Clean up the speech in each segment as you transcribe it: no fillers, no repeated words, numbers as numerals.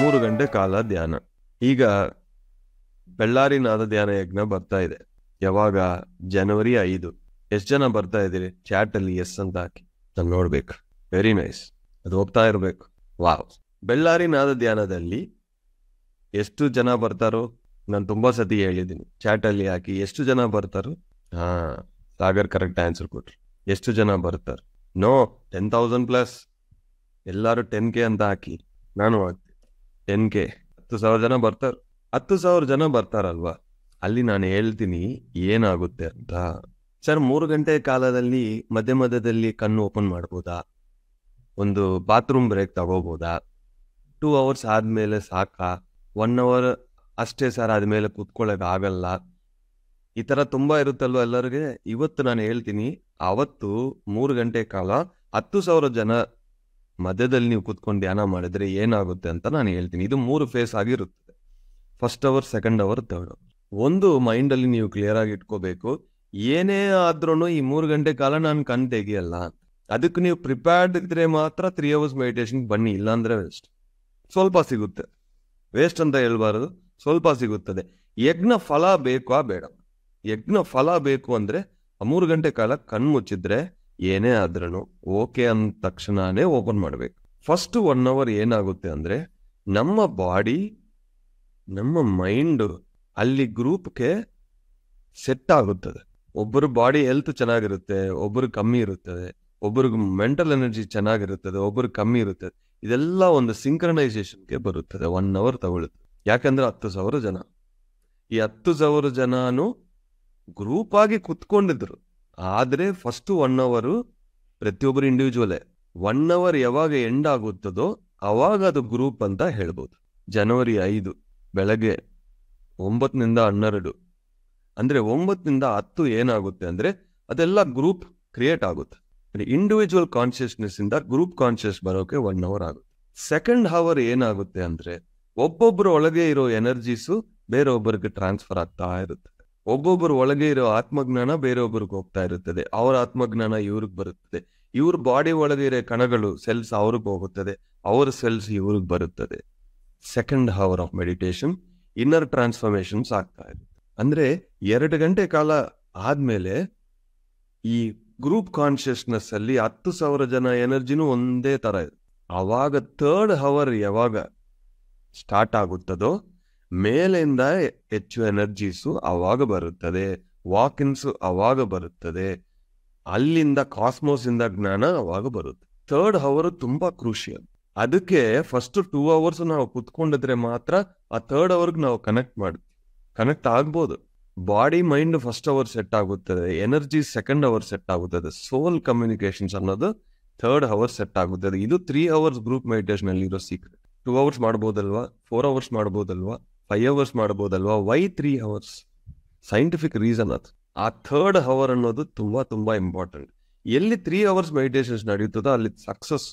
3 ಗಂಟೆ ಕಾಲ ಧ್ಯಾನ. ಈಗ ಬೆಳ್ಳಾರಿ ನಾದ ಧ್ಯಾನ ಯಜ್ಞ ಬರ್ತಾ ಇದೆ. ಯಾವಾಗ? ಜನವರಿ 5. ಎಷ್ಟು ಜನ ಬರ್ತಾ ಇದ್ದೀರಿ? ಚಾಟ್ ಅಲ್ಲಿ ಎಸ್ ಅಂತ ಹಾಕಿ, ನಾನು ನೋಡ್ಬೇಕು. ವೆರಿ ನೈಸ್, ಅದು ಹೋಗ್ತಾ ಇರ್ಬೇಕು. ವಾವ್. ಬೆಳ್ಳಾರಿ ನಾದ ಧ್ಯಾನದಲ್ಲಿ ಎಷ್ಟು ಜನ ಬರ್ತಾರೋ ನಾನು ತುಂಬಾ ಸತಿ ಹೇಳಿದ್ದೀನಿ. ಚಾಟ್ ಅಲ್ಲಿ ಹಾಕಿ ಎಷ್ಟು ಜನ ಬರ್ತಾರೋ. ಸಾಗರ್ ಕರೆಕ್ಟ್ ಆನ್ಸರ್ ಕೊಟ್ರು. ಎಷ್ಟು ಜನ ಬರ್ತಾರೆ? ನೋ, 10,000+. ಎಲ್ಲಾರು 10K ಅಂತ ಹಾಕಿ, ನಾನು ಹಾಕ್ತೀನಿ 10K. 10,000 ಜನ ಬರ್ತಾರೆ. 10,000 ಜನ ಬರ್ತಾರಲ್ವಾ, ಅಲ್ಲಿ ನಾನು ಹೇಳ್ತೀನಿ ಏನಾಗುತ್ತೆ ಅಂತ. ಸರ್, 3 ಗಂಟೆ ಕಾಲದಲ್ಲಿ ಮಧ್ಯ ಮಧ್ಯದಲ್ಲಿ ಕಣ್ಣು ಓಪನ್ ಮಾಡ್ಬೋದಾ? ಒಂದು ಬಾತ್ರೂಮ್ ಬ್ರೇಕ್ ತಗೋಬೋದಾ? 2 hours ಆದ್ಮೇಲೆ ಸಾಕಾ? 1 hour ಅಷ್ಟೇ ಸರ್, ಆದ್ಮೇಲೆ ಕೂತ್ಕೊಳ್ಳೋಕೆ ಆಗಲ್ಲ. ಈ ತರ ತುಂಬಾ ಇರುತ್ತಲ್ವ ಎಲ್ಲರಿಗೆ. ಇವತ್ತು ನಾನು ಹೇಳ್ತೀನಿ, ಅವತ್ತು 3 ಗಂಟೆ ಕಾಲ 10,000 ಜನ ಮಧ್ಯದಲ್ಲಿ ನೀವು ಕೂತ್ಕೊಂಡು ಧ್ಯಾನ ಮಾಡಿದ್ರೆ ಏನಾಗುತ್ತೆ ಅಂತ ನಾನು ಹೇಳ್ತೀನಿ. ಇದು 3 ಫೇಸ್ ಆಗಿರುತ್ತದೆ. First hour, second hour, third hour. ಒಂದು ಮೈಂಡ್ ಅಲ್ಲಿ ನೀವು ಕ್ಲಿಯರ್ ಆಗಿ ಇಟ್ಕೋಬೇಕು, ಏನೇ ಆದ್ರೂ ಈ 3 ಗಂಟೆ ಕಾಲ ನಾನು ಕಣ್ ತೆಗಿಯಲ್ಲ. ಅದಕ್ಕೆ ನೀವು ಪ್ರಿಪೇರ್ಡ್ ಇದ್ರೆ ಮಾತ್ರ 3 hours ಮೆಡಿಟೇಷನ್ ಬನ್ನಿ, ಇಲ್ಲಾಂದ್ರೆ ವೇಸ್ಟ್. ಸ್ವಲ್ಪ ಸಿಗುತ್ತೆ, ವೇಸ್ಟ್ ಅಂತ ಹೇಳ್ಬಾರದು, ಸ್ವಲ್ಪ ಸಿಗುತ್ತದೆ. ಯಜ್ಞ ಫಲ ಬೇಕಾ ಬೇಡ? ಯಜ್ಞ ಫಲ ಬೇಕು ಅಂದ್ರೆ 3 ಗಂಟೆ ಕಾಲ ಕಣ್ ಮುಚ್ಚಿದ್ರೆ ಏನೇ ಆದ್ರೂ ಓಕೆ ಅಂದ ತಕ್ಷಣನೇ ಓಪನ್ ಮಾಡ್ಬೇಕು. ಫಸ್ಟ್ 1 hour ಏನಾಗುತ್ತೆ ಅಂದ್ರೆ, ನಮ್ಮ ಬಾಡಿ, ನಮ್ಮ ಮೈಂಡ್ ಅಲ್ಲಿ ಗ್ರೂಪ್ಗೆ ಸೆಟ್ ಆಗುತ್ತದೆ. ಒಬ್ಬರು ಬಾಡಿ ಹೆಲ್ತ್ ಚೆನ್ನಾಗಿರುತ್ತೆ, ಒಬ್ಬರು ಕಮ್ಮಿ ಇರುತ್ತದೆ, ಒಬ್ಬರಿಗೆ ಮೆಂಟಲ್ ಎನರ್ಜಿ ಚೆನ್ನಾಗಿರುತ್ತದೆ, ಒಬ್ಬರು ಕಮ್ಮಿ ಇರುತ್ತದೆ. ಇದೆಲ್ಲ ಒಂದು ಸಿಂಕ್ರನೈಸೇಷನ್ಗೆ ಬರುತ್ತದೆ. 1 hour ತಗೊಳುತ್ತೆ. ಯಾಕಂದ್ರೆ 10,000 ಜನ, ಈ 10,000 ಜನನು ಗ್ರೂಪ್ ಆಗಿ ಕುತ್ಕೊಂಡಿದ್ರು. ಆದ್ರೆ ಫಸ್ಟ್ 1 hour ಪ್ರತಿಯೊಬ್ಬರು ಇಂಡಿವಿಜುವಲೇ. 1 hour ಯಾವಾಗ ಎಂಡ್ ಆಗುತ್ತದೋ ಅವಾಗ ಅದು ಗ್ರೂಪ್ ಅಂತ ಹೇಳ್ಬೋದು. ಜನವರಿ 5 ಬೆಳಗ್ಗೆ 9 ನಿಂದ 12, ಅಂದ್ರೆ 9 ನಿಂದ 10 ಏನಾಗುತ್ತೆ ಅಂದ್ರೆ ಅದೆಲ್ಲ ಗ್ರೂಪ್ ಕ್ರಿಯೇಟ್ ಆಗುತ್ತೆ. ಇಂಡಿವಿಜುವಲ್ ಕಾನ್ಶಿಯಸ್ನೆಸ್ ಇಂದ ಗ್ರೂಪ್ ಕಾನ್ಶಿಯಸ್ ಬರೋಕೆ 1 hour ಆಗುತ್ತೆ. ಸೆಕೆಂಡ್ ಅವರ್ ಏನಾಗುತ್ತೆ ಅಂದ್ರೆ, ಒಬ್ಬೊಬ್ಬರು ಒಳಗೆ ಇರೋ ಎನರ್ಜೀಸು ಬೇರೊಬ್ಬರಿಗೆ ಟ್ರಾನ್ಸ್ಫರ್ ಆಗ್ತಾ ಇರುತ್ತೆ. ಒಬ್ಬೊಬ್ಬರು ಒಳಗೆ ಇರೋ ಆತ್ಮಜ್ಞಾನ ಬೇರೊಬ್ಬರಿಗೆ ಹೋಗ್ತಾ ಇರುತ್ತದೆ. ಅವ್ರ ಆತ್ಮಜ್ಞಾನ ಇವ್ರಿಗೆ ಬರುತ್ತದೆ. ಇವ್ರ ಬಾಡಿ ಒಳಗೆ ಇರೋ ಕಣಗಳು, ಸೆಲ್ಸ್ ಅವ್ರಿಗೆ ಹೋಗುತ್ತದೆ, ಅವ್ರ ಸೆಲ್ಸ್ ಇವ್ರಿಗೆ ಬರುತ್ತದೆ. Second hour of meditation inner transformations ಆಗ್ತಾ ಇರುತ್ತೆ. ಅಂದ್ರೆ 2 ಗಂಟೆ ಕಾಲ ಆದ್ಮೇಲೆ ಈ ಗ್ರೂಪ್ ಕಾನ್ಶಿಯಸ್ನೆಸ್ ಅಲ್ಲಿ 10,000 ಜನ ಎನರ್ಜಿನೂ ಒಂದೇ ತರ ಇದೆ. ಅವಾಗ 3rd hour ಯಾವಾಗ ಸ್ಟಾರ್ಟ್ ಆಗುತ್ತದೋ ಮೇಲಿಂದ ಹೆಚ್ಚು ಎನರ್ಜೀಸು ಅವಾಗ ಬರುತ್ತದೆ, ವಾಕಿನ್ಸ್ ಅವಾಗ ಬರುತ್ತದೆ, ಅಲ್ಲಿಂದ ಕಾಸ್ಮೋಸ್ ಇಂದ ಜ್ಞಾನ ಅವಾಗ ಬರುತ್ತೆ. 3rd hour ತುಂಬಾ ಕ್ರೂಷಿಯಲ್. ಅದಕ್ಕೆ ಫಸ್ಟ್ 2 hours ನಾವು ಕುತ್ಕೊಂಡಿದ್ರೆ ಮಾತ್ರ ಆ 3rd hour ನಾವು ಕನೆಕ್ಟ್ ಆಗ್ಬೋದು. Body mind first hour set ಆಗುತ್ತದೆ, ಎನರ್ಜಿ ಸೆಕೆಂಡ್ ಅವರ್ ಸೆಟ್ ಆಗುತ್ತದೆ, ಸೋಲ್ ಕಮ್ಯುನಿಕೇಶನ್ಸ್ ಅನ್ನೋದು 3rd hour ಸೆಟ್ ಆಗುತ್ತದೆ. ಇದು 3 hours ಗ್ರೂಪ್ ಮೆಡಿಟೇಷನ್ ಅಲ್ಲಿ ಇರೋ ಸೀಕ್ರೆಟ್. 2 hours ಮಾಡ್ಬೋದಲ್ವಾ, 4 hours ಮಾಡ್ಬೋದಲ್ವಾ, 5 hours ಮಾಡ್ಬೋದಲ್ವಾ? Why 3 hours? ಸೈಂಟಿಫಿಕ್ ರೀಸನ್ ಅದು. ಆ 3rd hour ಅನ್ನೋದು ತುಂಬಾ ತುಂಬಾ ಇಂಪಾರ್ಟೆಂಟ್. ಎಲ್ಲಿ 3 hours ಮೆಡಿಟೇಷನ್ಸ್ ನಡೆಯುತ್ತದೋ ಅಲ್ಲಿ ಸಕ್ಸಸ್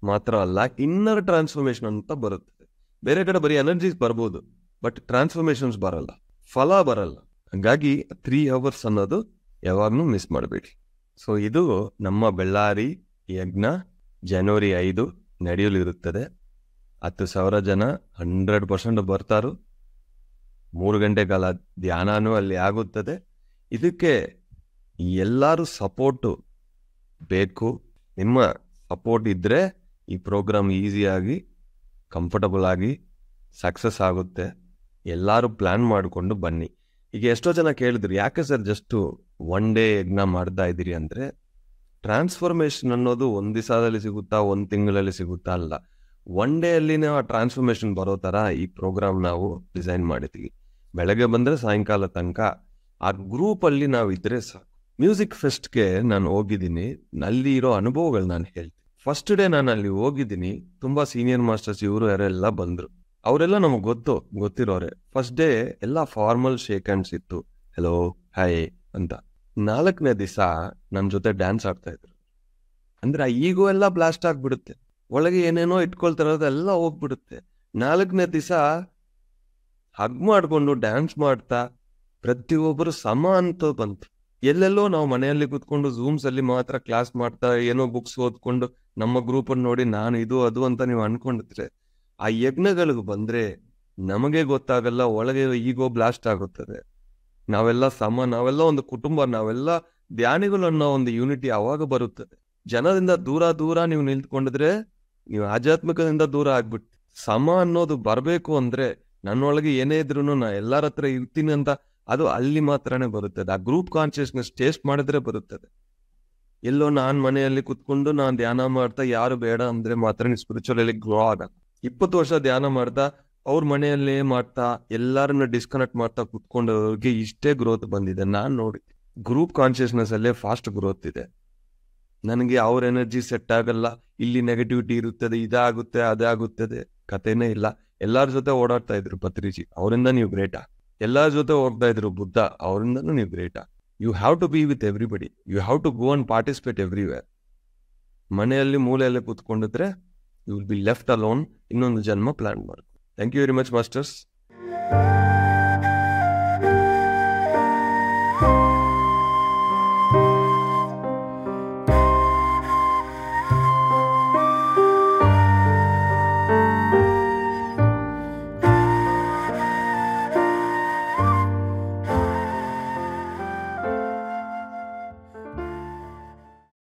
ಮಾತ್ರ ಅಲ್ಲ, ಇನ್ನರ್ ಟ್ರಾನ್ಸ್ಫಾರ್ಮೇಶನ್ ಅಂತ ಬರುತ್ತದೆ. ಬೇರೆ ಕಡೆ ಬರೀ ಎನರ್ಜೀಸ್ ಬರ್ಬೋದು, ಬಟ್ ಟ್ರಾನ್ಸ್ಫಾರ್ಮೇಶನ್ಸ್ ಬರಲ್ಲ, ಫಲ ಬರಲ್ಲ. ಹಾಗಾಗಿ 3 hours ಅನ್ನೋದು ಯಾವಾಗ್ಲೂ ಮಿಸ್ ಮಾಡಬೇಡಿ. ಸೊ ಇದು ನಮ್ಮ ಬೆಳ್ಳಾರಿ ಯಜ್ಞ ಜನವರಿ 5 ನಡೆಯಲಿರುತ್ತದೆ. 10,000 ಜನ 100% ಬರ್ತಾರು. 3 ಗಂಟೆ ಕಾಲ ಧ್ಯಾನನೂ ಅಲ್ಲಿ ಆಗುತ್ತದೆ. ಇದಕ್ಕೆ ಎಲ್ಲರೂ ಸಪೋರ್ಟು ಬೇಕು. ನಿಮ್ಮ ಸಪೋರ್ಟ್ ಇದ್ರೆ ಈ ಪ್ರೋಗ್ರಾಮ್ ಈಸಿಯಾಗಿ, ಕಂಫರ್ಟಬಲ್ ಆಗಿ ಸಕ್ಸಸ್ ಆಗುತ್ತೆ. ಎಲ್ಲರೂ ಪ್ಲಾನ್ ಮಾಡಿಕೊಂಡು ಬನ್ನಿ. ಈಗ ಎಷ್ಟೋ ಜನ ಕೇಳಿದ್ರು, ಯಾಕೆ ಸರ್ ಜಸ್ಟ್ 1 day ಯಜ್ಞ ಮಾಡ್ತಾ ಇದ್ದೀರಿ ಅಂದ್ರೆ, ಟ್ರಾನ್ಸ್ಫಾರ್ಮೇಶನ್ ಅನ್ನೋದು 1 ದಿವಸದಲ್ಲಿ ಸಿಗುತ್ತಾ, 1 ತಿಂಗಳಲ್ಲಿ ಸಿಗುತ್ತಾ? ಅಲ್ಲ, 1 day ಅಲ್ಲಿನೇ ಆ ಟ್ರಾನ್ಸ್ಫಾರ್ಮೇಶನ್ ಬರೋ ತರ ಈ ಪ್ರೋಗ್ರಾಮ್ ನಾವು ಡಿಸೈನ್ ಮಾಡಿದ್ದೀವಿ. ಬೆಳಗ್ಗೆ ಬಂದ್ರೆ ಸಾಯಂಕಾಲ ತನಕ ಆ ಗ್ರೂಪ್ ಅಲ್ಲಿ ನಾವು ಇದ್ರೆ ಸಾಕು. ಮ್ಯೂಸಿಕ್ ಫೆಸ್ಟ್ಗೆ ನಾನು ಹೋಗಿದ್ದೀನಿ, ಅಲ್ಲಿ ಇರೋ ಅನುಭವಗಳು ನಾನು ಹೇಳ್ತೀನಿ. ಫಸ್ಟ್ ಡೇ ನಾನು ಅಲ್ಲಿ ಹೋಗಿದ್ದೀನಿ, ತುಂಬಾ ಸೀನಿಯರ್ ಮಾಸ್ಟರ್ಸ್ ಇವರು ಯಾರೆಲ್ಲ ಬಂದ್ರು. ಅವರೆಲ್ಲ ನಮಗೆ ಗೊತ್ತಿರೋರೆ. ಫಸ್ಟ್ ಡೇ ಎಲ್ಲ ಫಾರ್ಮಲ್ ಶೇಕ್ ಹ್ಯಾಂಡ್ಸ್ ಇತ್ತು, ಹೆಲೋ ಹಾಯ್ ಅಂತ. 4ನೇ ದಿವಸ ನನ್ನ ಜೊತೆ ಡ್ಯಾನ್ಸ್ ಆಡ್ತಾ ಇದ್ರು. ಅಂದ್ರೆ ಆ ಈಗೋ ಎಲ್ಲ ಬ್ಲಾಸ್ಟ್ ಆಗ್ಬಿಡುತ್ತೆ, ಒಳಗೆ ಏನೇನೋ ಇಟ್ಕೊಳ್ತಾರದೆಲ್ಲ ಹೋಗ್ಬಿಡುತ್ತೆ. 4ನೇ ದಿವಸ ಹಗ್ ಮಾಡ್ಕೊಂಡು ಡ್ಯಾನ್ಸ್ ಮಾಡ್ತಾ ಪ್ರತಿಯೊಬ್ಬರು ಸಮ ಅಂತ ಬಂತು. ಎಲ್ಲೆಲ್ಲೋ ನಾವು ಮನೆಯಲ್ಲಿ ಕುತ್ಕೊಂಡು ಝೂಮ್ಸ್ ಅಲ್ಲಿ ಮಾತ್ರ ಕ್ಲಾಸ್ ಮಾಡ್ತಾ ಏನೋ ಬುಕ್ಸ್ ಓದ್ಕೊಂಡು ನಮ್ಮ ಗ್ರೂಪ್ ಅನ್ನು ನೋಡಿ ನಾನು ಇದು ಅದು ಅಂತ ನೀವು ಅನ್ಕೊಂಡಿದ್ರೆ ಆ ಯಜ್ಞಗಳಿಗೆ ಬಂದ್ರೆ ನಮಗೆ ಗೊತ್ತಾಗಲ್ಲ, ಒಳಗೆ ಈಗೋ ಬ್ಲಾಸ್ಟ್ ಆಗುತ್ತದೆ. ನಾವೆಲ್ಲ ನಾವೆಲ್ಲ ಒಂದು ಕುಟುಂಬ, ನಾವೆಲ್ಲ ಧ್ಯಾನಿಗಳು ಅನ್ನೋ ಒಂದು ಯೂನಿಟಿ ಅವಾಗ ಬರುತ್ತದೆ. ಜನದಿಂದ ದೂರ ನೀವು ನಿಂತ್ಕೊಂಡಿದ್ರೆ ನೀವು ಆಧ್ಯಾತ್ಮಿಕದಿಂದ ದೂರ ಆಗ್ಬಿಟ್ಟು. ಅನ್ನೋದು ಬರ್ಬೇಕು ಅಂದ್ರೆ ನನ್ನೊಳಗೆ ಏನೇ ಇದ್ರು ನಾ ಎಲ್ಲಾರ ಹತ್ರ ಇರ್ತೀನಿ ಅಂತ, ಅದು ಅಲ್ಲಿ ಮಾತ್ರನೇ ಬರುತ್ತದೆ. ಆ ಗ್ರೂಪ್ ಕಾನ್ಶಿಯಸ್ನೆಸ್ ಟೇಸ್ಟ್ ಮಾಡಿದ್ರೆ ಬರುತ್ತದೆ. ಎಲ್ಲೋ ನಾನ್ ಮನೆಯಲ್ಲಿ ಕುತ್ಕೊಂಡು ನಾನ್ ಧ್ಯಾನ ಮಾಡ್ತಾ ಯಾರು ಬೇಡ ಅಂದ್ರೆ ಮಾತ್ರ ನೀವು ಸ್ಪಿರಿಚುವಲಿ ಗ್ರೋ ಆಗಲ್ಲ. 20 ವರ್ಷ ಧ್ಯಾನ ಮಾಡ್ತಾ ಅವ್ರ ಮನೆಯಲ್ಲೇ ಮಾಡ್ತಾ ಎಲ್ಲರನ್ನ ಡಿಸ್ಕನೆಕ್ಟ್ ಮಾಡ್ತಾ ಕುತ್ಕೊಂಡವ್ರಿಗೆ ಇಷ್ಟೇ ಗ್ರೋತ್ ಬಂದಿದೆ. ನಾನ್ ನೋಡಿ ಗ್ರೂಪ್ ಕಾನ್ಶಿಯಸ್ನೆಸ್ ಅಲ್ಲೇ ಫಾಸ್ಟ್ ಗ್ರೋತ್ ಇದೆ. ನನಗೆ ಅವ್ರ ಎನರ್ಜಿ ಸೆಟ್ ಆಗಲ್ಲ, ಇಲ್ಲಿ ನೆಗೆಟಿವಿಟಿ ಇರುತ್ತದೆ, ಇದಾಗುತ್ತೆ ಅದಾಗುತ್ತದೆ, ಕಥೆನೇ ಇಲ್ಲ. ಎಲ್ಲಾರ ಜೊತೆ ಓಡಾಡ್ತಾ ಇದ್ರು ಪತ್ರಿಜಿ, ಅವರಿಂದ ನೀವು ಗ್ರೇಟಾ. ಎಲ್ಲಾರ ಜೊತೆ ಹೋಗ್ತಾ ಇದ್ರು ಬುದ್ಧ, ಅವರಿಂದನೂ ನೀವು ಗ್ರೇಟಾ. You have to be with everybody, you have to go and participate everywhere. ಮನೆಯಲ್ಲಿ ಮೂಲೆಯಲ್ಲೇ ಕೂತ್ಕೊಂಡಿದ್ರೆ you will be left alone. ಇನ್ನೊಂದು ಜನ್ಮ ಪ್ಲಾನ್ ಮಾಡ್ಕೊ. Thank you very much masters.